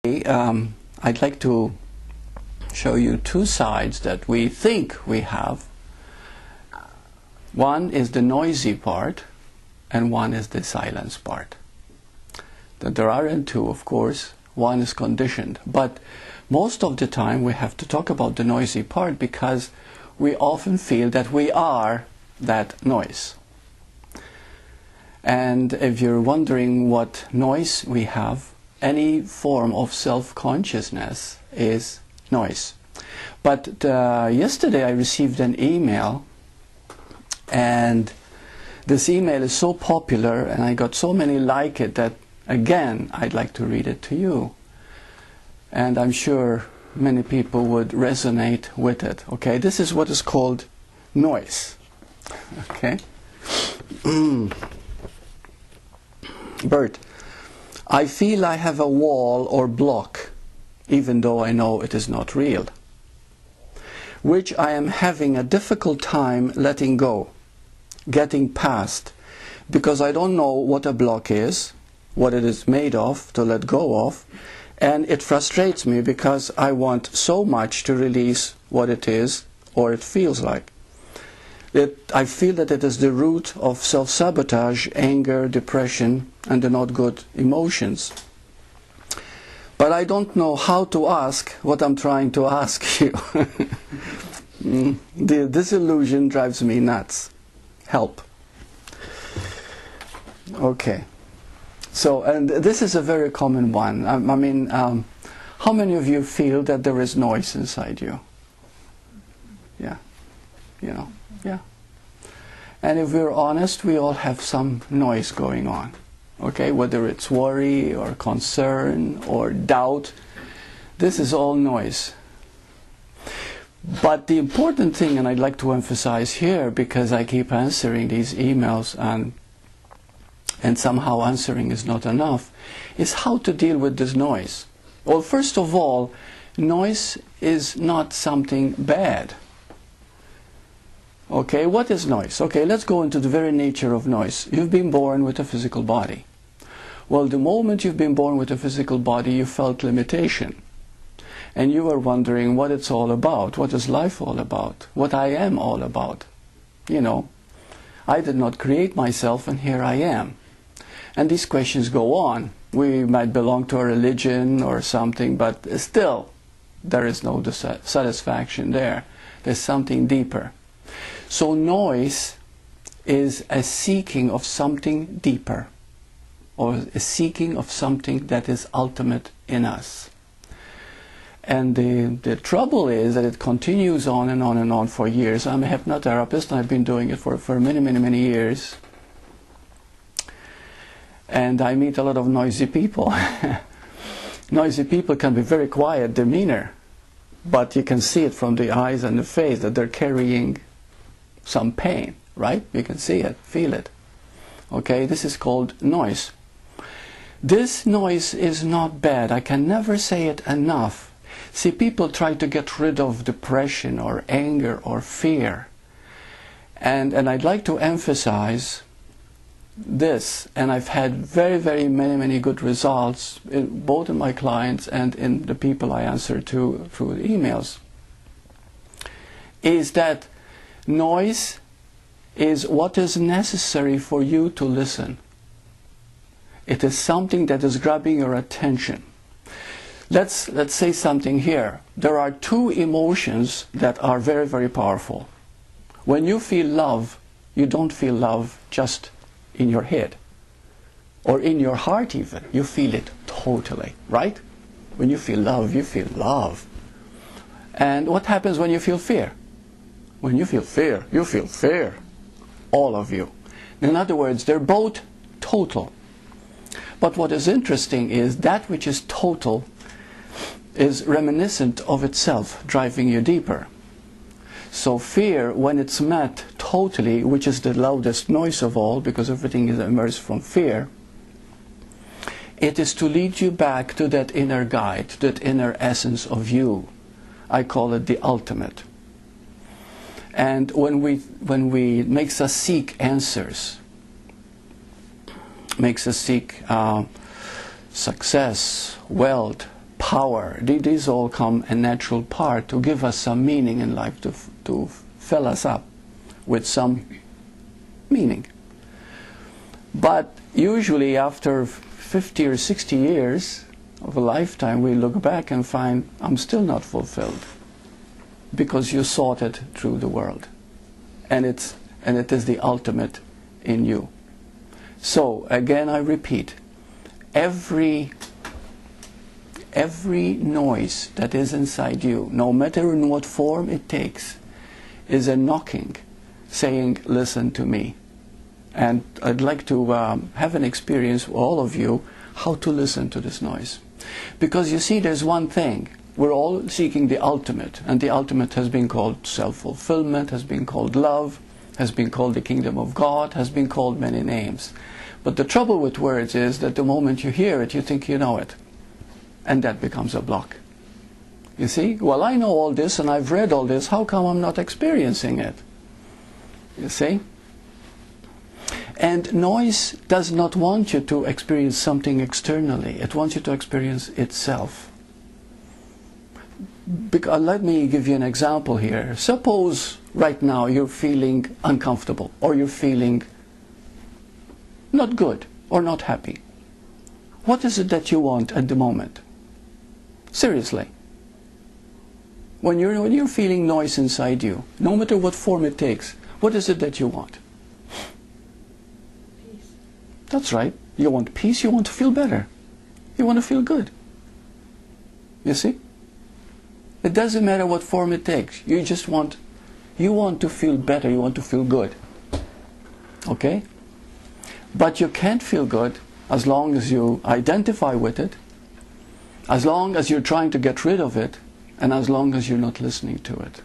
I'd like to show you two sides that we think we have. One is the noisy part, and one is the silence part. That there aren't two, of course. One is conditioned. But most of the time we have to talk about the noisy part because we often feel that we are that noise. And if you're wondering what noise we have, any form of self-consciousness is noise. But yesterday I received an email, and this email is so popular and I got so many like it that again I'd like to read it to you. And I'm sure many people would resonate with it. Okay, this is what is called noise. Okay. Burt, I feel I have a wall or block, even though I know it is not real, which I am having a difficult time letting go, getting past, because I don't know what a block is, what it is made of to let go of, and it frustrates me because I want so much to release what it is or it feels like. I feel that it is the root of self-sabotage, anger, depression, and the not good emotions. But I don't know how to ask what I'm trying to ask you. The disillusion drives me nuts. Help. Okay. So, and this is a very common one. How many of you feel that there is noise inside you? Yeah. You know. Yeah. And if we're honest, we all have some noise going on. Okay, whether it's worry or concern or doubt, this is all noise. But the important thing, and I'd like to emphasize here, because I keep answering these emails and somehow answering is not enough, is how to deal with this noise. Well, first of all, noise is not something bad. Okay, what is noise? Okay, let's go into the very nature of noise. You've been born with a physical body. Well, the moment you've been born with a physical body, you felt limitation. And you were wondering what it's all about, what is life all about, what I am all about. You know, I did not create myself and here I am. And these questions go on. We might belong to a religion or something, but still, there is no satisfaction there. There's something deeper. So noise is a seeking of something deeper, or a seeking of something that is ultimate in us. And the trouble is that it continues on and on and on for years. I'm a hypnotherapist and I've been doing it for many years. And I meet a lot of noisy people. Noisy people can be very quiet demeanor, but you can see it from the eyes and the face that they're carrying some pain, right? You can see it, feel it. Okay, this is called noise. This noise is not bad. I can never say it enough. See, people try to get rid of depression or anger or fear. And I'd like to emphasize this, and I've had very many good results, both in my clients and in the people I answer to through the emails, is that noise is what is necessary for you to listen. It is something that is grabbing your attention. Let's say something here. There are two emotions that are very powerful. When you feel love, you don't feel love just in your head or in your heart even. You feel it totally, right? When you feel love, you feel love. And what happens when you feel fear? When you feel fear, you feel fear. All of you. In other words, they're both total. But what is interesting is that which is total is reminiscent of itself, driving you deeper. So fear, when it's met totally, which is the loudest noise of all, because everything is emerged from fear, it is to lead you back to that inner guide, to that inner essence of you. I call it the ultimate. And when we makes us seek answers, makes us seek success, wealth, power. These all come a natural part to give us some meaning in life, to fill us up with some meaning. But usually after 50 or 60 years of a lifetime, we look back and find, I'm still not fulfilled, because you sought it through the world, and it is the ultimate in you. So again, I repeat, every noise that is inside you, no matter in what form it takes, is a knocking, saying, listen to me. And I'd like to have an experience, all of you, how to listen to this noise. Because you see, there's one thing. We're all seeking the ultimate, and the ultimate has been called self-fulfillment, has been called love, has been called the kingdom of God, has been called many names. But the trouble with words is that the moment you hear it, you think you know it. And that becomes a block. You see? Well, I know all this and I've read all this. How come I'm not experiencing it? You see? And noise does not want you to experience something externally. It wants you to experience itself. Let me give you an example here. Suppose right now you're feeling uncomfortable, or you're feeling not good or not happy. What is it that you want at the moment? Seriously. When you're feeling noise inside you, no matter what form it takes, what is it that you want? Peace. That's right. You want peace, you want to feel better. You want to feel good. You see? It doesn't matter what form it takes. You want to feel better, you want to feel good. Okay? But you can't feel good as long as you identify with it, as long as you're trying to get rid of it, and as long as you're not listening to it.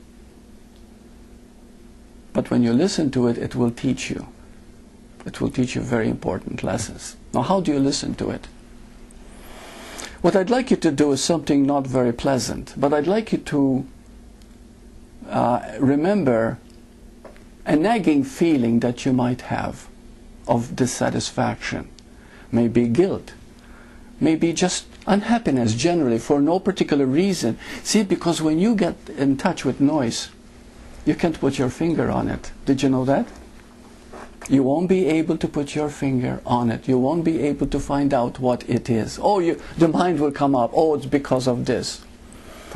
But when you listen to it, it will teach you. It will teach you very important lessons. Now, how do you listen to it? What I'd like you to do is something not very pleasant, but I'd like you to remember a nagging feeling that you might have of dissatisfaction. Maybe guilt, maybe just unhappiness generally for no particular reason. See, because when you get in touch with noise, you can't put your finger on it. Did you know that? You won't be able to put your finger on it. You won't be able to find out what it is. Oh, the mind will come up. Oh, it's because of this.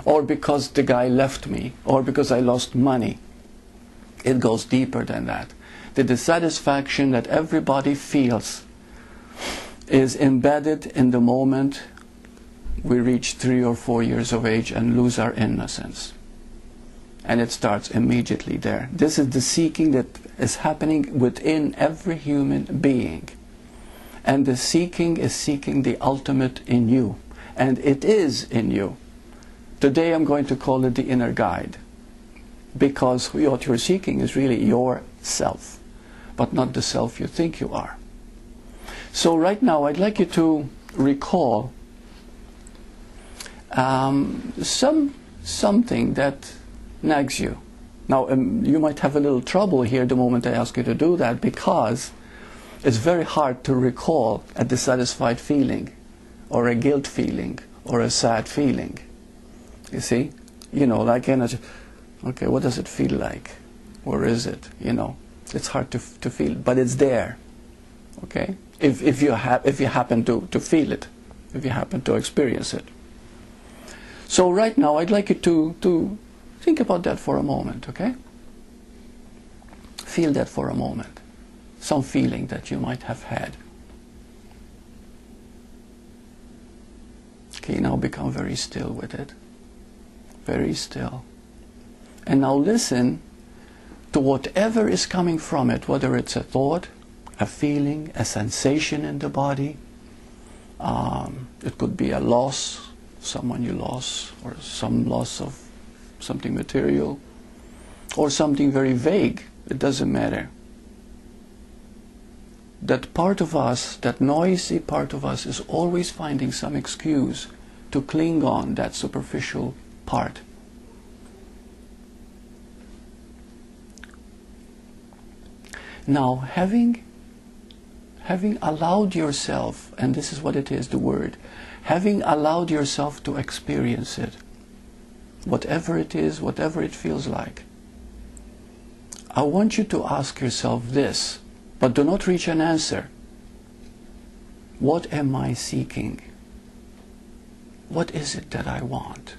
Or because the guy left me. Or because I lost money. It goes deeper than that. The dissatisfaction that everybody feels is embedded in the moment we reach 3 or 4 years of age and lose our innocence. And it starts immediately there. This is the seeking that is happening within every human being. And the seeking is seeking the ultimate in you. And it is in you. Today I'm going to call it the inner guide. Because what you're seeking is really yourself, but not the self you think you are. So right now I'd like you to recall something that nags you. Now you might have a little trouble here the moment I ask you to do that, because it's very hard to recall a dissatisfied feeling or a guilt feeling or a sad feeling. You see? You know, like energy. Okay, what does it feel like? Where is it? You know, it's hard to feel, but it's there. Okay? If you happen to feel it, if you happen to experience it. So right now I'd like you to think about that for a moment, okay? Feel that for a moment. Some feeling that you might have had. Okay, now become very still with it. Very still. And now listen to whatever is coming from it, whether it's a thought, a feeling, a sensation in the body. It could be a loss, someone you lost, or some loss of something material, or something very vague. It doesn't matter. That part of us, that noisy part of us, is always finding some excuse to cling on that superficial part. Now, having having allowed yourself, and this is what it is, the word, having allowed yourself to experience it, whatever it is, whatever it feels like, I want you to ask yourself this, but do not reach an answer. What am I seeking? What is it that I want?